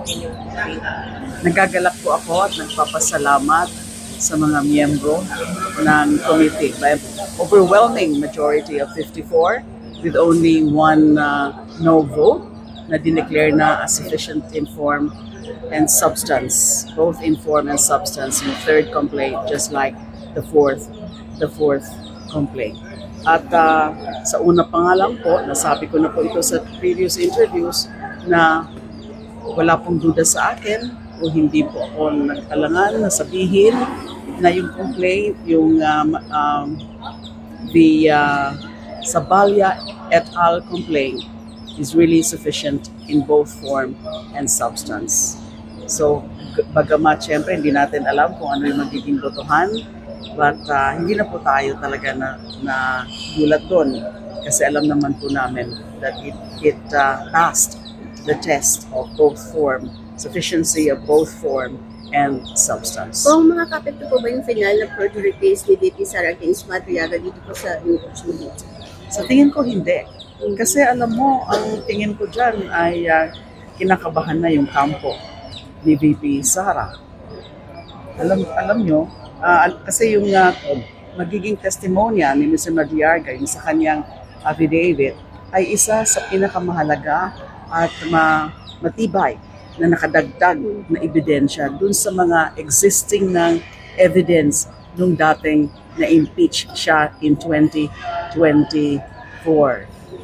po inyong training? Nagagalak po ako at nagpapasalamat sa mga miyembro ng committee. By overwhelming majority of 54 with only one no vote na dineclare na as sufficient in form and substance, both in form and substance, yung third complaint, just like the fourth complaint. At sa una pa nga lang po, nasabi ko na po ito sa previous interviews na wala pong duda sa akin o hindi po ako nagkalangan na sabihin na yung complaint, yung the Sabalya et al. Complaint is really sufficient in both form and substance. So, bagamat syempre hindi natin alam kung ano yung magiging botohan, but hindi na po tayo talaga na gulat doon kasi alam naman po namin that it passed the test of both form, sufficiency of both form and substance. Kung makakapekto po ba yung final na perjury case ni VP Sara against Madriaga dito po sa impeachment? Sa tingin ko hindi. Kasi alam mo, ang tingin ko dyan ay kinakabahan na yung kampo ni VP Sara. Alam nyo, kasi yung magiging testimonya ni Mr. Madriaga, yung sa kanyang affidavit, ay isa sa pinakamahalaga at matibay na nakadagdag na ebidensya dun sa mga existing ng evidence nung dating na-impeach siya in 2024.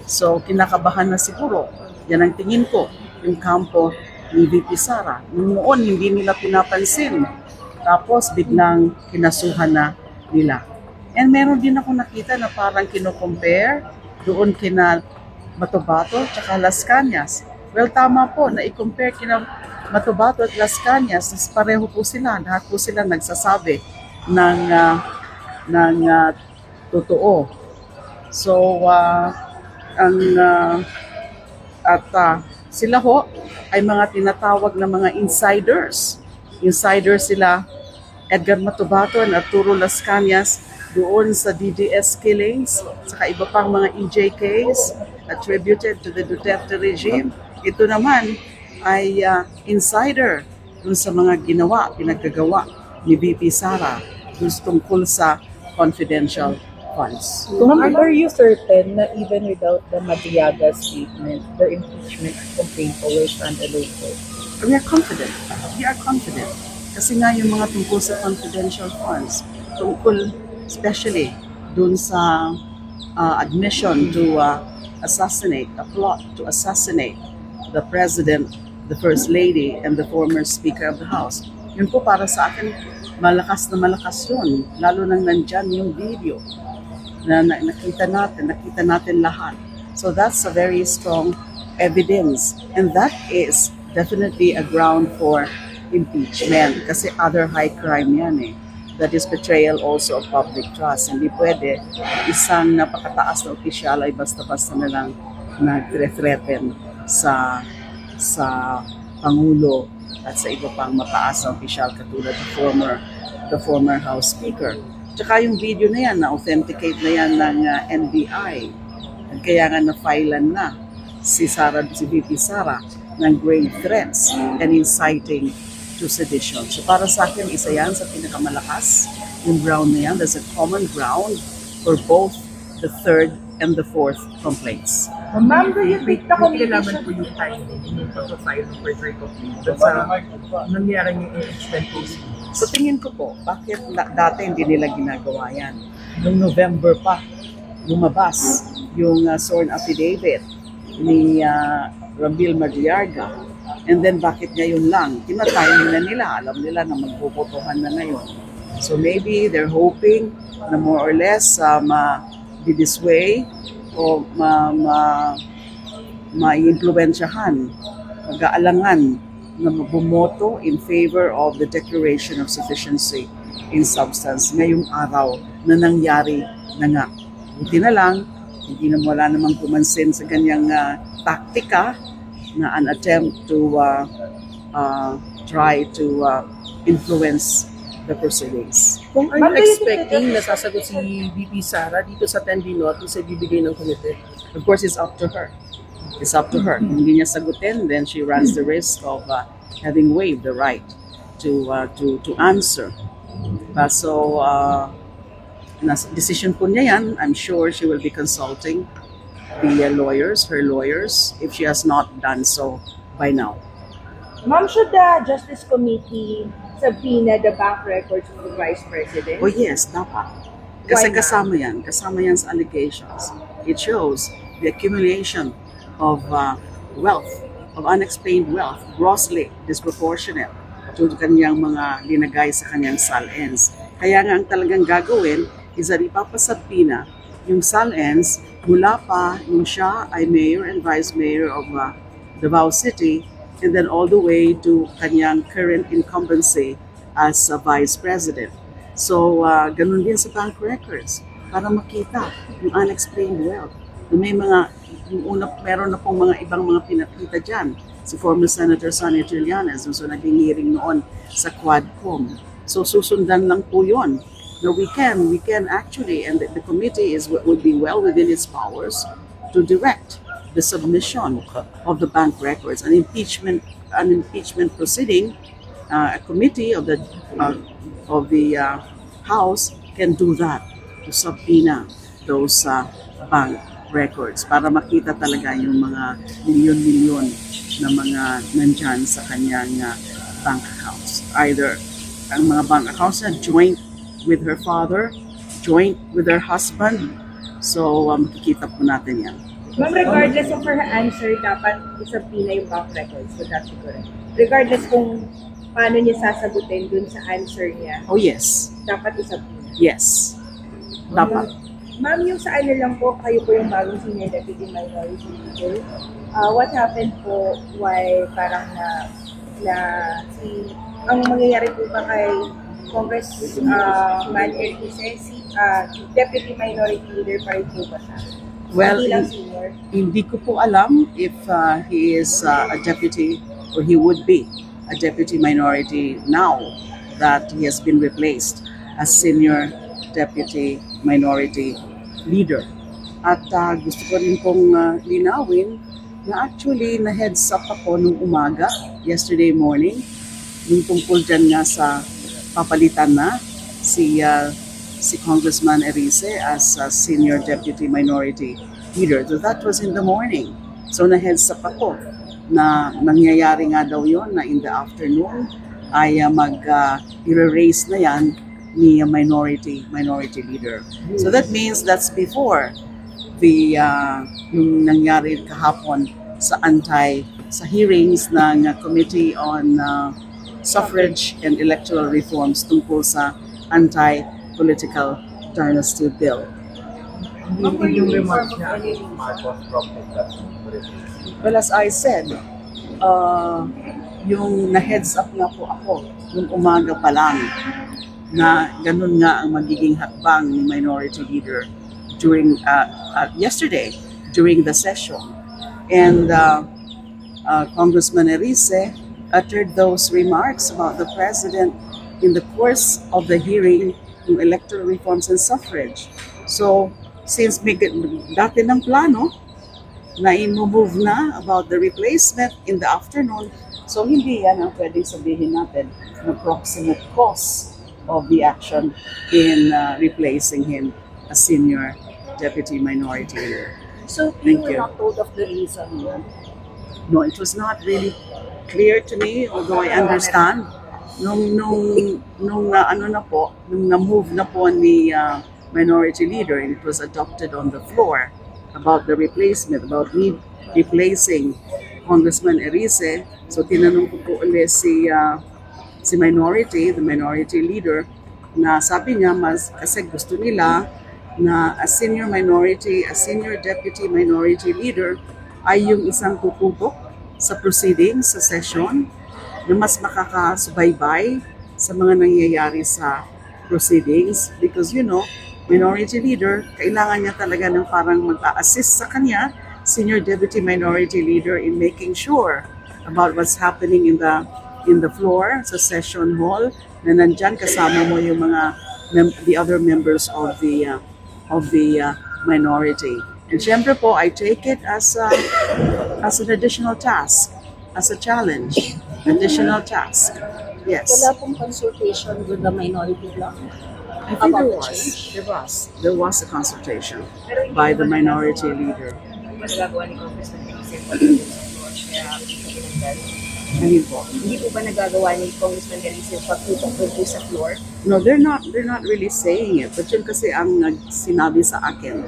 So, kinakabahan na siguro. Yan ang tingin ko, yung kampo ni VP Sara. Noon, hindi nila pinapansin. Tapos, biglang kinasuhan na nila. And meron din ako nakita na parang kino-compare doon kina Matobato at Las Cañas. Well, tama po na i-compare kina Matobato at Las Cañas. Pareho po sila. Lahat po sila nagsasabi ng totoo. So, sila ho ay mga tinatawag na mga insiders. Insiders sila Edgar Matobato and Arturo Las Cañas doon sa DDS killings, saka iba pang mga EJKs attributed to the Duterte regime. Ito naman ay insider doon sa mga pinagkagawa ni VP Sara doon tungkol sa confidential funds. Are you certain na even without the Madriaga statement, the impeachment complaint will stand alone? We are confident. We are confident. Kasi nga yung mga tungkol sa confidential funds, tungkol especially dun sa admission to assassinate, a plot to assassinate the President, the First Lady, and the former Speaker of the House. Yun po para sa akin, malakas yun. Lalo nang nandyan yung video na nakita natin lahat. So that's a very strong evidence. And that is definitely a ground for impeachment. Kasi other high crime yan eh. That is betrayal also of public trust. Hindi pwede isang napakataas na opisyal ay basta-basta na lang nag-threaten sa Pangulo at sa iba pang mataas na opisyal katulad the former House Speaker. Tsaka yung video na yan, na-authenticate na yan ng NBI. At kaya nga na-filean na si VP Sara ng grave threats and inciting to sedition. So para sa akin, isa yan sa pinakamalakas. Yung ground na yan, there's a common ground for both the third and the fourth complaints. Ma'am, do you think the communication po yung timing yung pag-file ng perjury complaint sa nangyari yung impeachment case? So tingin ko po, bakit dati hindi nila ginagawa yan? Noong November pa, lumabas yung sworn affidavit ni Ramil Madriaga. And then bakit ngayon lang? Tinatime na nila. Alam nila na magpuputuhan na ngayon. So maybe they're hoping na more or less be this way o ma-impluensyahan, mag-aalangan na bumoto in favor of the declaration of sufficiency in substance ngayong araw na nangyari na nga. Buti na lang, wala namang pumansin sa ganyang taktika na an attempt to try to influence the proceedings. Kung are you expecting na sasagot si VP Sara dito sa 10B notice sa bibigay ng komite? Of course, it's up to her. It's up to her. Kung hindi niya sagutin, then she runs the risk of having waived the right to answer. So, decision po niya yan. I'm sure she will be consulting the her lawyers, if she has not done so by now. Ma'am, should the Justice Committee subpoena the bank records of the Vice President? Oh yes, dapat. Kasi Why not? kasama yan sa allegations. It shows the accumulation of wealth, of unexplained wealth, grossly disproportionate to kanyang mga linagay sa kanyang SALNs. Kaya nga ang talagang gagawin is that ipapasabpina yung SALNs mula pa nung siya ay mayor and vice mayor of Davao City, and then all the way to kanyang current incumbency as vice president. So, ganun din sa bank records para makita yung unexplained wealth. Meron na pong mga ibang mga pinakita dyan. Si former Senator Sonny Trillanes, so naging hearing noon sa Quadcom. So, susundan lang po yun. Now, we can actually, and the committee would be well within its powers to direct the submission of the bank records, an impeachment proceeding. A committee of the House can do that to subpoena those bank records para makita talaga yung mga milyon-milyon na mga nandyan sa kanyang bank accounts. Either ang mga bank accounts na joint with her father, joint with her husband. So, makikita po natin yan. Ma'am, regardless of her answer, dapat isubpoena yung bank records. Would that be correct? Regardless kung paano niya sasagutin dun sa answer niya, Oh yes, dapat isubpoena. yes. Dapat. Ma'am, yung sa ano lang po, kayo po yung bagong senior deputy minority leader. What happened po while parang ang mangyayari po ba kay Congressman Enrique, deputy minority leader pa rin po ba siya? Well, Hindi lang senior. hindi ko po alam if he is a deputy or he would be a deputy minority now that he has been replaced as senior deputy minority leader. At gusto ko rin pong linawin na actually na-heads up ako nung umaga, yesterday morning, nung tungkol dyan nga sa papalitan na si Congressman Erice as senior deputy minority leader. So that was in the morning. So na-heads up ako na mangyayari nga daw yon na in the afternoon ay mag-erase na yan ni minority leader. So that means that's before the yung nangyari kahapon sa hearings ng Committee on Suffrage and Electoral Reforms tungkol sa anti-political dynasty bill. Hindi yung remarks niya Marcos prompted that. Well, as I said, yung na-heads up nga po ako yung umaga pa lang na ganun nga ang magiging hakbang ni Minority Leader during yesterday during the session. And Congressman Erice uttered those remarks about the president in the course of the hearing on electoral reforms and suffrage. So, since may dati ng plano na i-move na about the replacement in the afternoon, so hindi yan ang pwedeng sabihin natin na proximate cause of the action in replacing him as senior deputy minority leader. So, Thank you were you. not told of the reason. No, it was not really clear to me, although I understand. Nung na-move na po ni minority leader, and it was adopted on the floor about the replacement, about me replacing Congressman Erice. So tinanong ko po ulit si the minority leader, na sabi niya kasi gusto nila na a senior deputy minority leader ay yung isang tututok sa proceedings, sa session, na mas makakasubaybay sa mga nangyayari sa proceedings. Because minority leader, kailangan niya talaga ng parang mag-assist sa kanya, senior deputy minority leader, in making sure about what's happening in the floor, sa session hall, na nandyan kasama mo yung the other members of the minority. And syempre po, I take it as an additional task, as a challenge, additional task. Yes. Wala pong consultation with the minority bloc. I think about there the was. change? There was a consultation by the minority leader. Hindi ba nagagawa ni Congressman Delicia pag sa floor? Kaya siya tinanggal? Ano po? Hindi po ba nagagawa ni Congressman Delicia pag tutok po sa floor? No, they're not really saying it. But yun kasi ang sinabi sa akin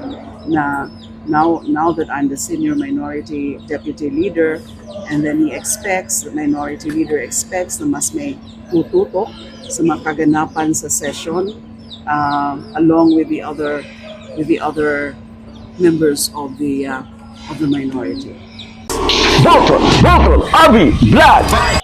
na now that I'm the senior minority deputy leader, and then the minority leader expects na mas may tututok sa mga kaganapan sa session along with the other members of the minority. Vote, Avi, Vlad.